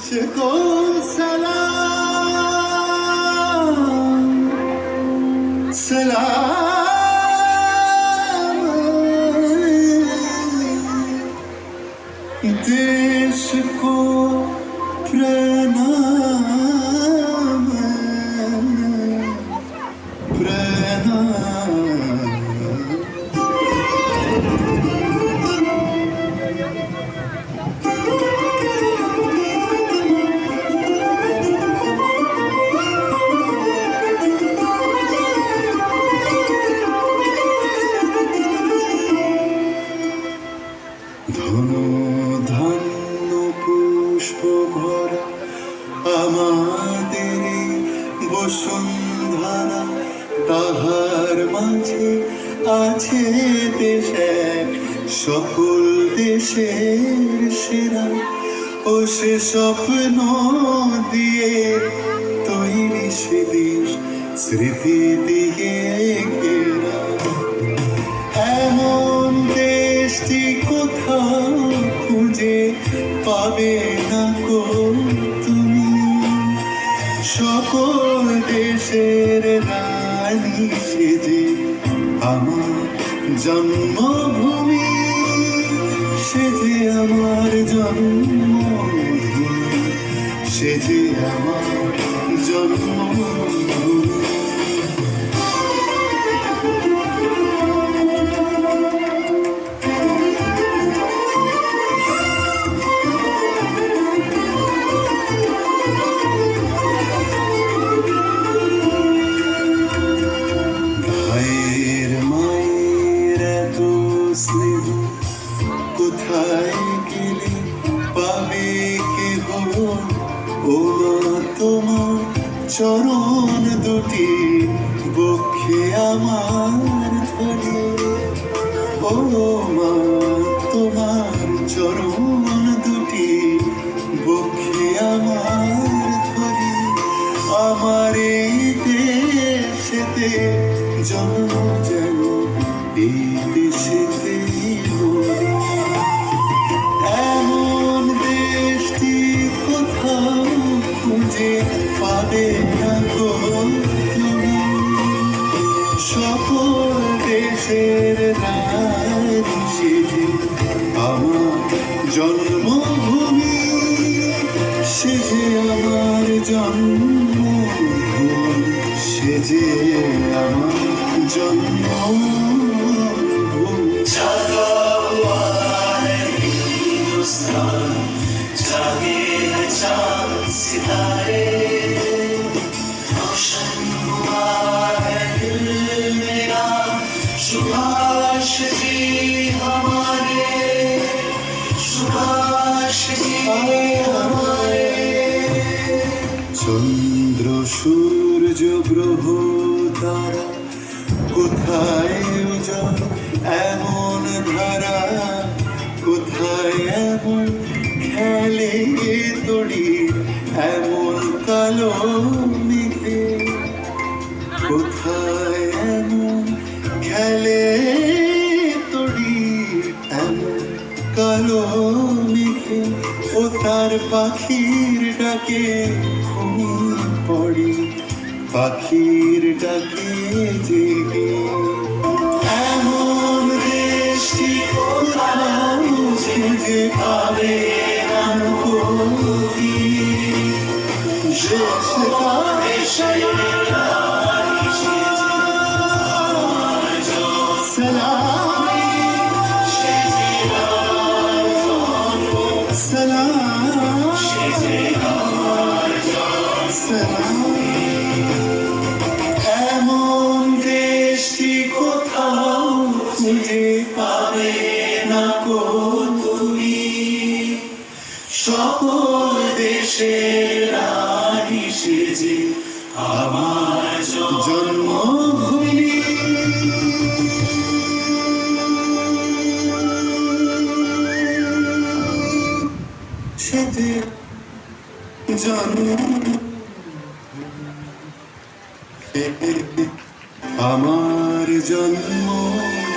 شكون سلام سلام देश को प्रणाम प्रणाम ধন্য পুষ্প ভরা আমাদের বসুন্ধরা তাহার মাঝে আছে দেশ এক সকল দেশের সেরা ও সে স্বপ্ন দিয়ে তৈরি সে দেশ স্মৃতি দিয়ে ঘেরা এমন দেশটি কোথাও খুঁজে পাবে না গো তুমি সকল দেশের রানী সেজে আমার জন্মভূমি সেজে আমার জন্মভূমি সেজে আমার জন্মভূমি কোথায় গেলে পাবে কেহ ও মা তোমার চরণ দুটি বক্ষে আমার ধরে ও মা তোমার চরণ দুটি বক্ষে আমার ধরে আমার এই দেশেতে জন্ম যেন এই দেশেতে এমন দেশটি কোথাও খুঁজে পাবে না গো তুমি সকল দেশের রানী সেজে আমার জন্মভূমি সেজে আমার জন্মভূমি সেজে আমার জন্মভূমি जागे हैं चांद सितारे रोशन हुआ है दिल मेरा सुभाष जी हमारे सुभाष जी हमारे চন্দ্র সূর্য গ্রহ তারা কোথায় উজাড় এমন ধারা কোথায় এমন খেলে তড়ি এমন কালো মেঘে কোথায় এমন খেলে তড়ি এমন কালো মেঘে ও তার পাখির ডাকে ঘুমিয়ে পড়ি পাখির ডাকে জেগে এমন দেশটি কোথাও খুঁজে পাবে না গো তুমি এমন দেশটি কোথাও খুঁজে পাবে না গো তুমি সকল দেশের রানী সেজে আমার জন্মভূমি সেজে আমার জন্মভূমি